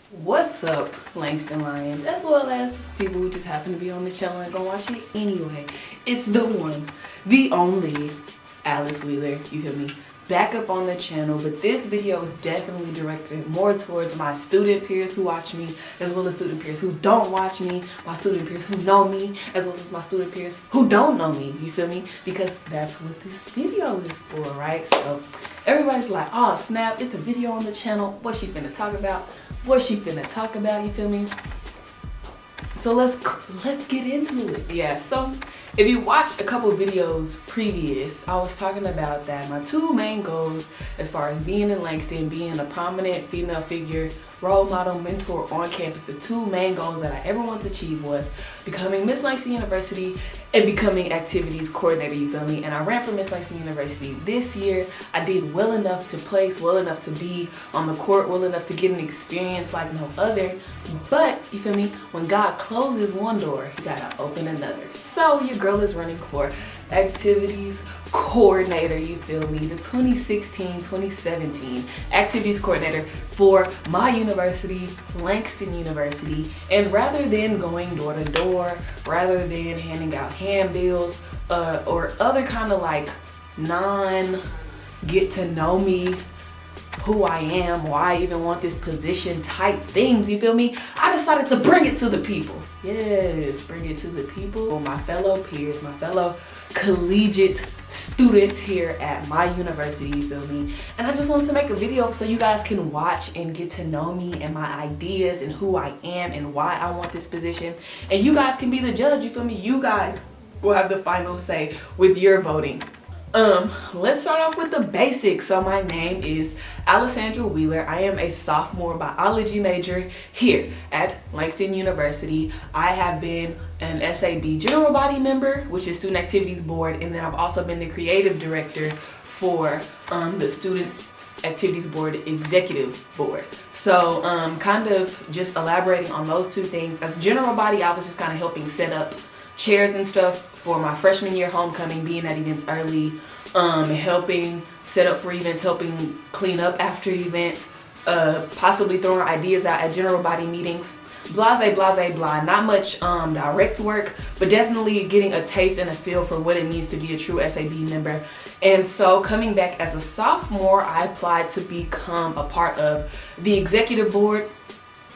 What's up, Langston Lions, as well as people who just happen to be on this channel and gonna watch it anyway. It's the one, the only Alice Wheeler, you hear me, back up on the channel. But this video is definitely directed more towards my student peers who watch me, as well as student peers who don't watch me, my student peers who know me, as well as my student peers who don't know me, you feel me? Because that's what this video is for, right? So everybody's like, oh snap, it's a video on the channel, what she finna talk about? What she finna talk about, you feel me? So let's get into it. Yeah, so if you watched a couple videos previous, I was talking about that my two main goals as far as being in Langston, being a prominent female figure, role model, mentor on campus, the two main goals that I ever wanted to achieve was becoming Miss Langston University and becoming activities coordinator, you feel me? And I ran for Miss Langston University this year. I did well enough to place, well enough to be on the court, well enough to get an experience like no other. But, you feel me, when God closes one door, he gotta open another. So your girl is running for activities coordinator, you feel me, the 2016-2017 activities coordinator for my university, Langston University. And rather than going door to door, rather than handing out handbills or other kind of like get to know me, who I am, why I even want this position type things, you feel me, I decided to bring it to the people. Yes, bring it to the people, my fellow peers, my fellow collegiate students here at my university, you feel me? And I just wanted to make a video so you guys can watch and get to know me and my ideas and who I am and why I want this position. And you guys can be the judge, you feel me? You guys will have the final say with your voting. Let's start off with the basics. So my name is Alessandra Wheeler. I am a sophomore biology major here at Langston University. I have been an SAB general body member, which is Student Activities Board, and then I've also been the creative director for the Student Activities Board Executive Board. So kind of just elaborating on those two things. As general body, I was just kind of helping set up chairs and stuff for my freshman year homecoming, being at events early, helping set up for events, helping clean up after events, possibly throwing ideas out at general body meetings, blase, blah. Not much direct work, but definitely getting a taste and a feel for what it means to be a true SAB member. And so coming back as a sophomore, I applied to become a part of the executive board.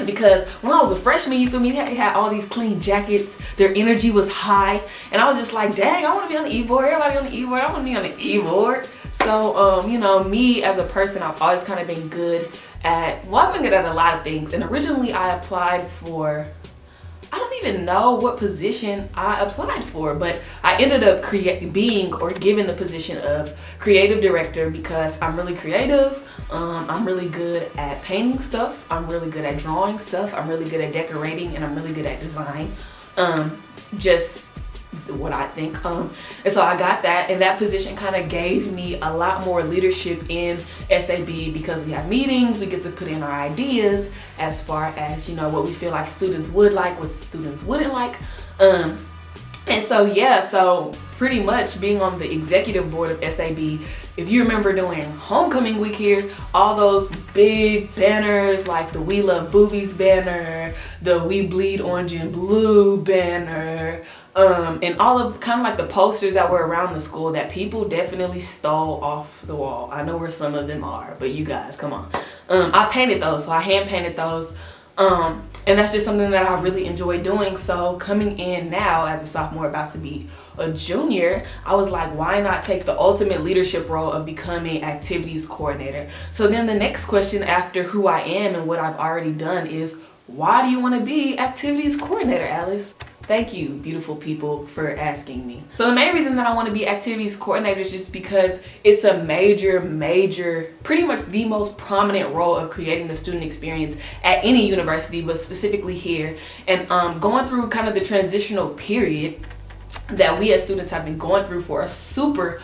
Because when I was a freshman, you feel me, they had all these clean jackets, their energy was high, and I was just like, dang, I want to be on the e-board, everybody on the e-board, I want to be on the e-board. So, you know, me as a person, I've always kind of been good at, well, I've been good at a lot of things. And originally I applied for, I don't even know what position I applied for, but I ended up being or given the position of creative director because I'm really creative. I'm really good at painting stuff. I'm really good at drawing stuff. I'm really good at decorating, and I'm really good at design. Just what I think. And so I got that, and that position kind of gave me a lot more leadership in SAB because we have meetings, we get to put in our ideas as far as, you know, what we feel like students would like, what students wouldn't like. And so yeah, so pretty much being on the executive board of SAB, if you remember doing homecoming week here, all those big banners like the We Love Boobies banner, the We Bleed Orange and Blue banner, and all of kind of like the posters that were around the school that people definitely stole off the wall. I know where some of them are, but you guys, come on. I painted those, so I hand painted those. And that's just something that I really enjoy doing. So coming in now as a sophomore, about to be a junior, I was like, why not take the ultimate leadership role of becoming activities coordinator? So then the next question after who I am and what I've already done is, why do you want to be activities coordinator, Alice? Thank you, beautiful people, for asking me. So the main reason that I want to be activities coordinator is just because it's a major, pretty much the most prominent role of creating the student experience at any university, but specifically here. And going through kind of the transitional period that we as students have been going through for a super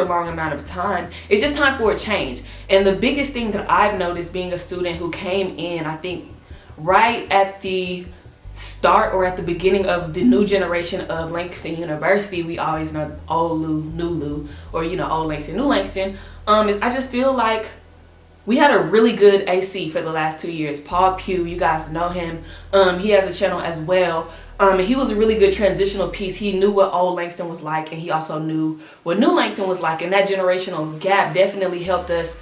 long amount of time, it's just time for a change. And the biggest thing that I've noticed being a student who came in, I think, right at the start or at the beginning of the new generation of Langston University, we always know old Lou, new Lou, or, you know, old Langston, new Langston, is I just feel like we had a really good AC for the last 2 years. Paul Pugh, you guys know him. He has a channel as well. And he was a really good transitional piece. He knew what old Langston was like, and he also knew what new Langston was like. And that generational gap definitely helped us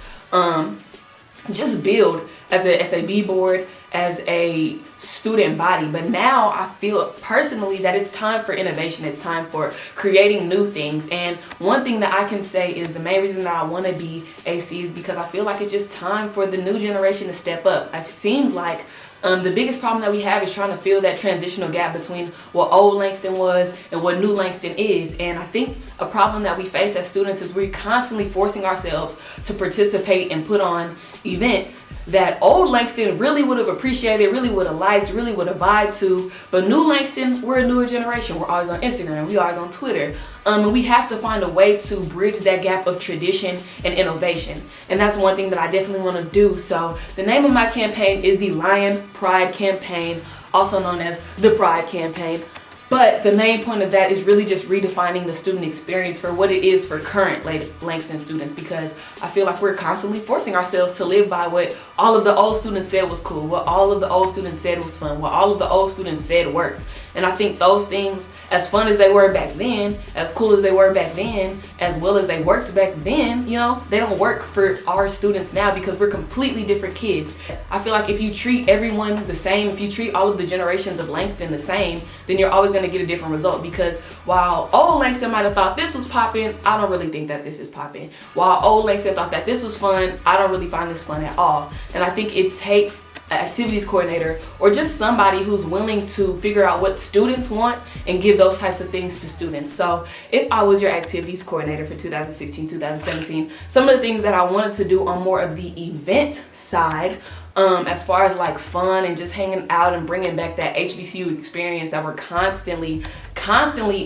just build as a SAB board, as a student body. But now I feel personally that it's time for innovation. It's time for creating new things. And one thing that I can say is the main reason that I want to be AC is because I feel like it's just time for the new generation to step up. It seems like the biggest problem that we have is trying to fill that transitional gap between what old Langston was and what new Langston is. And I think a problem that we face as students is we're constantly forcing ourselves to participate and put on events that old Langston really would have appreciated, really would have liked, really would have vibed to. But new Langston, we're a newer generation. We're always on Instagram, we're always on Twitter. And we have to find a way to bridge that gap of tradition and innovation. And that's one thing that I definitely want to do. So the name of my campaign is the Lion Pride Campaign, also known as the Pride Campaign. But the main point of that is really just redefining the student experience for what it is for current Langston students, because I feel like we're constantly forcing ourselves to live by what all of the old students said was cool, what all of the old students said was fun, what all of the old students said worked. And I think those things, as fun as they were back then, as cool as they were back then, as well as they worked back then, you know, they don't work for our students now because we're completely different kids. I feel like if you treat everyone the same, if you treat all of the generations of Langston the same, then you're always going to get a different result. Because while old Langston might have thought this was popping, I don't really think that this is popping. While old Langston thought that this was fun, I don't really find this fun at all. And I think it takes an activities coordinator or just somebody who's willing to figure out what students want and give those types of things to students. So if I was your activities coordinator for 2016, 2017, some of the things that I wanted to do on more of the event side, as far as like fun and just hanging out and bringing back that HBCU experience that we're constantly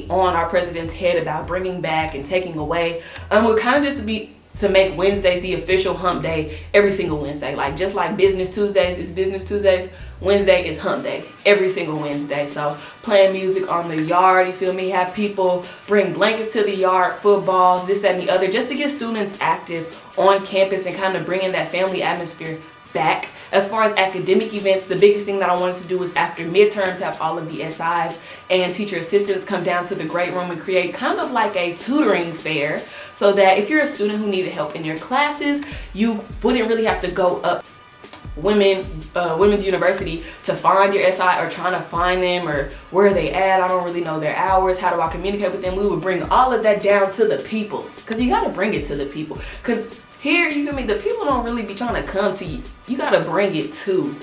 on our president's head about bringing back and taking away, would kind of just be to make Wednesdays the official hump day every single Wednesday. Like just like Business Tuesdays is Business Tuesdays, Wednesday is hump day every single Wednesday. So playing music on the yard, you feel me? Have people bring blankets to the yard, footballs, this, that, and the other, just to get students active on campus and kind of bringing that family atmosphere back. As far as academic events, the biggest thing that I wanted to do was after midterms have all of the SIs and teacher assistants come down to the great room and create kind of like a tutoring fair, so that if you're a student who needed help in your classes, you wouldn't really have to go up Women's University to find your SI or trying to find them or where are they at, I don't really know their hours, how do I communicate with them. We would bring all of that down to the people, because you got to bring it to the people. Because here, you feel me, the people don't really be trying to come to you. You got to bring it to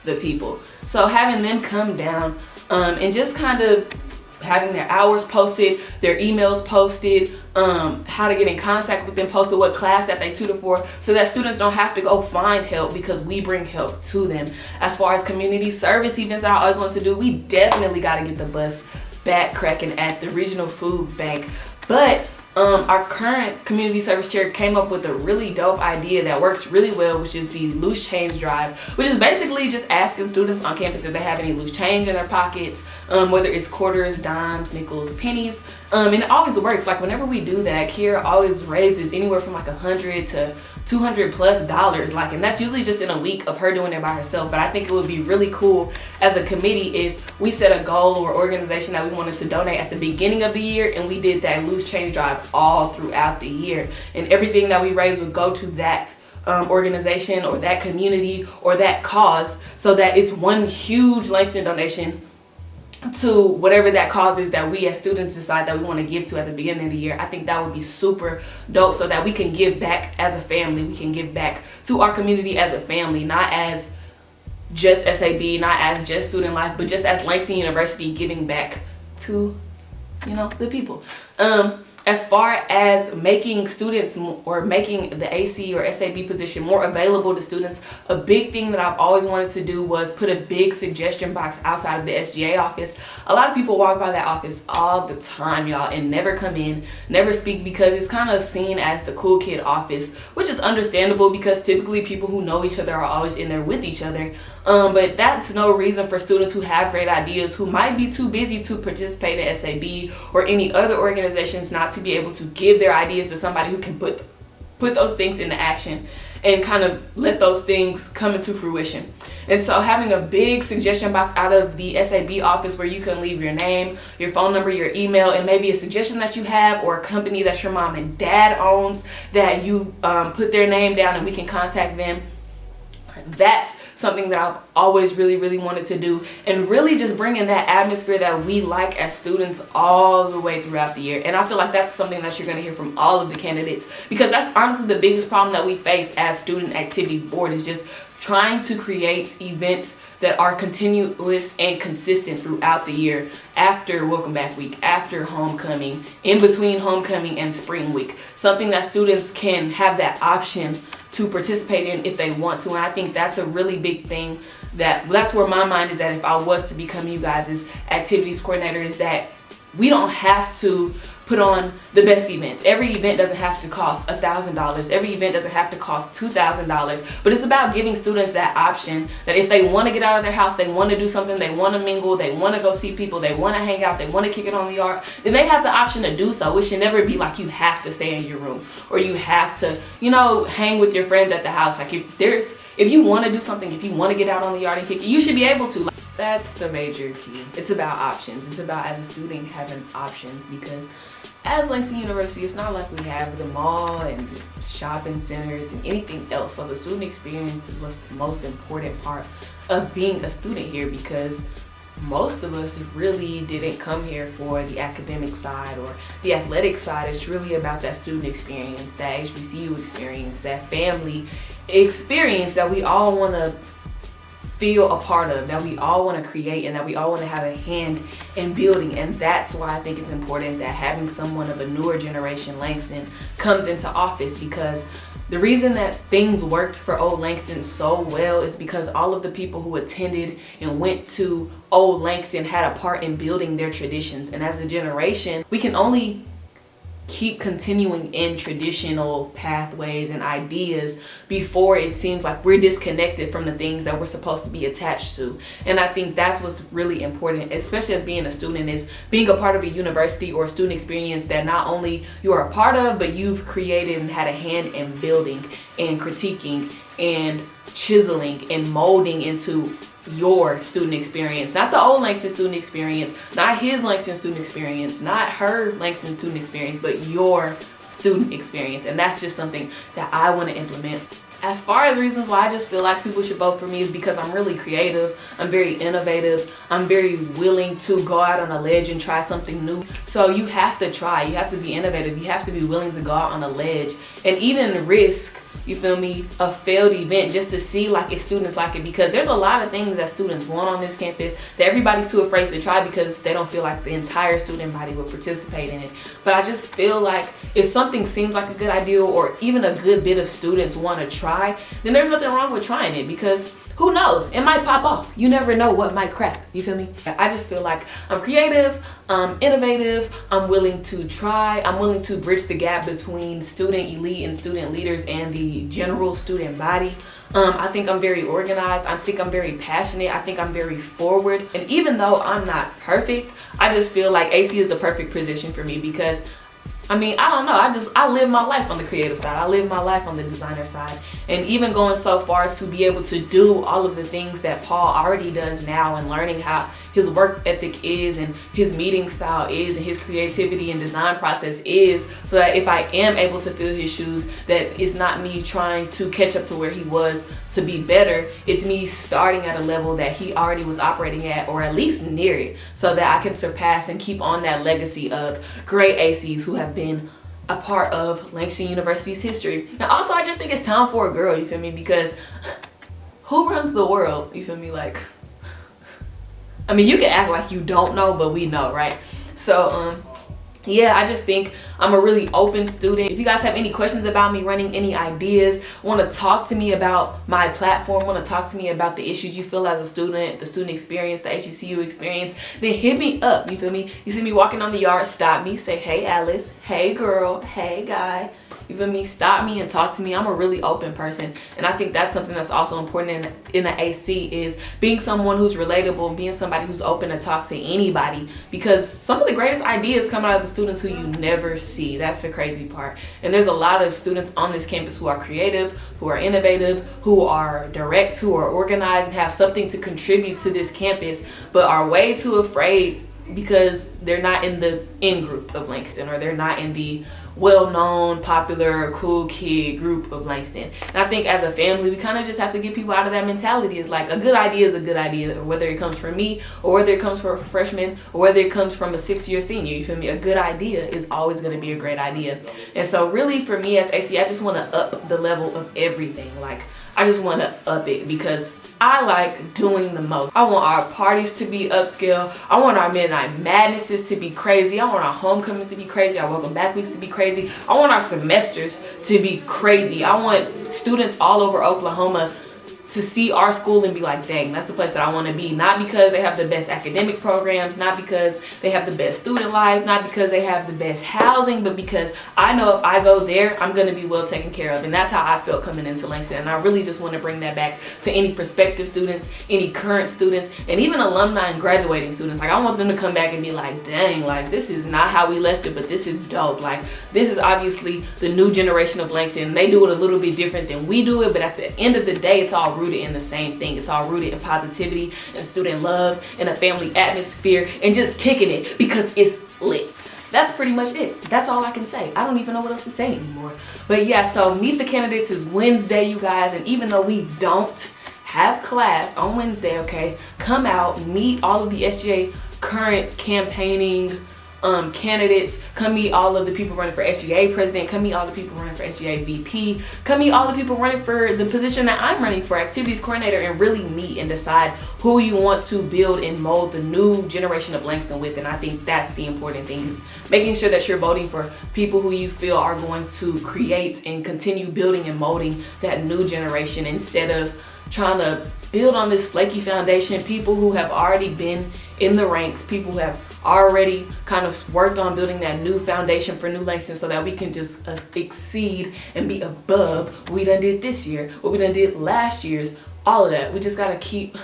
the people. So having them come down and just kind of having their hours posted, their emails posted, how to get in contact with them posted, what class that they tutor for, so that students don't have to go find help because we bring help to them. As far as community service events that I always want to do, we definitely got to get the bus back cracking at the regional food bank. But our current community service chair came up with a really dope idea that works really well, which is the loose change drive, which is basically just asking students on campus if they have any loose change in their pockets, whether it's quarters, dimes, nickels, pennies, and it always works. Like whenever we do that, Kira always raises anywhere from like $100 to $200+, like, and that's usually just in a week of her doing it by herself. But I think it would be really cool as a committee if we set a goal or organization that we wanted to donate at the beginning of the year, and we did that loose change drive all throughout the year, and everything that we raise would go to that organization or that community or that cause, so that it's one huge Langston donation to whatever that cause is that we as students decide that we want to give to at the beginning of the year. I think that would be super dope, so that we can give back as a family. We can give back to our community as a family, not as just SAB, not as just student life, but just as Langston University giving back to, you know, the people. As far as making students or making the AC or SAB position more available to students, a big thing that I've always wanted to do was put a big suggestion box outside of the SGA office. A lot of people walk by that office all the time, y'all, and never come in, never speak, because it's kind of seen as the cool kid office, which is understandable because typically people who know each other are always in there with each other. But that's no reason for students who have great ideas, who might be too busy to participate in SAB or any other organizations, not to be able to give their ideas to somebody who can put those things into action. and kind of let those things come into fruition. And so having a big suggestion box out of the SAB office where you can leave your name, your phone number, your email, and maybe a suggestion that you have or a company that your mom and dad owns that you put their name down and we can contact them. That's something that I've always really wanted to do, and really just bring in that atmosphere that we like as students all the way throughout the year. And I feel like that's something that you're going to hear from all of the candidates, because that's honestly the biggest problem that we face as student activities board, is just trying to create events that are continuous and consistent throughout the year, after welcome back week, after homecoming, in between homecoming and spring week. Something that students can have that option to participate in if they want to. And I think that's a really big thing, that's where my mind is at if I was to become you guys' activities coordinator, is that we don't have to put on the best events. Every event doesn't have to cost $1,000. Every event doesn't have to cost $2,000. But it's about giving students that option, that if they want to get out of their house, they want to do something, they want to mingle, they want to go see people, they want to hang out, they want to kick it on the yard, then they have the option to do so. It should never be like you have to stay in your room, or you have to, hang with your friends at the house. Like if you want to do something, if you want to get out on the yard and kick it, you should be able to. That's the major key. It's about options. It's about, as a student, having options, because as Langston University, it's not like we have the mall and shopping centers and anything else. So the student experience is what's the most important part of being a student here, because most of us really didn't come here for the academic side or the athletic side. It's really about that student experience, that HBCU experience, that family experience that we all want to feel a part of, that we all want to create, and that we all want to have a hand in building. And that's why I think it's important that having someone of a newer generation Langston comes into office, because the reason that things worked for Old Langston so well is because all of the people who attended and went to Old Langston had a part in building their traditions. And as a generation, we can only keep continuing in traditional pathways and ideas before it seems like we're disconnected from the things that we're supposed to be attached to. And I think that's what's really important, especially as being a student, is being a part of a university or a student experience that not only you are a part of, but you've created and had a hand in building and critiquing and chiseling and molding into your student experience. Not the old Langston student experience, not his Langston student experience, not her Langston student experience, but your student experience. And that's just something that I want to implement. As far as reasons why I just feel like people should vote for me, is because I'm really creative, I'm very innovative, I'm very willing to go out on a ledge and try something new. So you have to try, you have to be innovative, you have to be willing to go out on a ledge and even risk, you feel me, a failed event, just to see like if students like it. Because there's a lot of things that students want on this campus that everybody's too afraid to try because they don't feel like the entire student body will participate in it. But I just feel like if something seems like a good idea, or even a good bit of students want to try, then there's nothing wrong with trying it, because who knows, it might pop off. You never know what might crack, you feel me? I just feel like I'm creative, I'm innovative, I'm willing to try, I'm willing to bridge the gap between student elite and student leaders and the general student body. I think I'm very organized, I think I'm very passionate, I think I'm very forward. And even though I'm not perfect, I just feel like AC is the perfect position for me, because I don't know, I live my life on the creative side, I live my life on the designer side. And even going so far to be able to do all of the things that Paul already does now, and learning how his work ethic is, and his meeting style is, and his creativity and design process is, so that if I am able to fill his shoes, that it's not me trying to catch up to where he was to be better, it's me starting at a level that he already was operating at, or at least near it, so that I can surpass and keep on that legacy of great ACs who have been a part of Langston University's history. And also, I just think it's time for a girl, you feel me? Because who runs the world, you feel me? Like, you can act like you don't know, but we know, right? So, yeah, I just think I'm a really open student. If you guys have any questions about me running, any ideas, want to talk to me about my platform, want to talk to me about the issues you feel as a student, the student experience, the HBCU experience, then hit me up, you feel me? You see me walking on the yard, stop me, say, hey Alice, hey girl, hey guy. You feel me? Stop me and talk to me. I'm a really open person, and I think that's something that's also important in the AC, is being someone who's relatable, being somebody who's open to talk to anybody, because some of the greatest ideas come out of the students who you never see. That's the crazy part. And there's a lot of students on this campus who are creative, who are innovative, who are direct, who are organized, and have something to contribute to this campus, but are way too afraid because they're not in the in group of Langston, or they're not in the well-known, popular, cool kid group of Langston. And I think as a family, we kind of just have to get people out of that mentality. It's like, a good idea is a good idea, whether it comes from me, or whether it comes from a freshman, or whether it comes from a 6-year senior. You feel me? A good idea is always going to be a great idea. And so really for me as AC, I just want to up the level of everything. Like, I just want to up it, because I like doing the most. I want our parties to be upscale. I want our midnight madnesses to be crazy. I want our homecomings to be crazy. Our welcome back weeks to be crazy. I want our semesters to be crazy. I want students all over Oklahoma to see our school and be like, dang, that's the place that I want to be. Not because they have the best academic programs, not because they have the best student life, not because they have the best housing, but because I know if I go there, I'm going to be well taken care of. And that's how I felt coming into Langston. And I really just want to bring that back to any prospective students, any current students, and even alumni and graduating students. Like, I want them to come back and be like, dang, like, this is not how we left it, but this is dope. Like, this is obviously the new generation of Langston. They do it a little bit different than we do it, but at the end of the day, it's all rooted in the same thing. It's all rooted in positivity and student love and a family atmosphere and just kicking it because it's lit. That's pretty much it. That's all I can say. I don't even know what else to say anymore. But yeah, so Meet the Candidates is Wednesday, you guys. And even though we don't have class on Wednesday, okay, come out, meet all of the SGA current campaigning candidates. Come meet all of the people running for SGA president. Come meet all the people running for SGA VP. Come meet all the people running for the position that I'm running for, activities coordinator, and really meet and decide who you want to build and mold the new generation of Langston with. And I think that's the important thing, is making sure that you're voting for people who you feel are going to create and continue building and molding that new generation, instead of trying to build on this flaky foundation. People who have already been in the ranks, people who have already kind of worked on building that new foundation for New Langston, so that we can just exceed and be above what we done did this year, what we done did last year's, all of that. We just gotta keep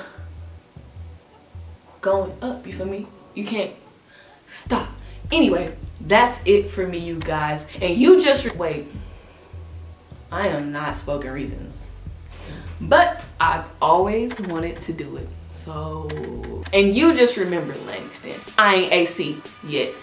going up, you feel me? You can't stop. Anyway, that's it for me, you guys. And you just wait, I am not spoken reasons, but I've always wanted to do it. So, and you just remember, Langston, I ain't AC yet.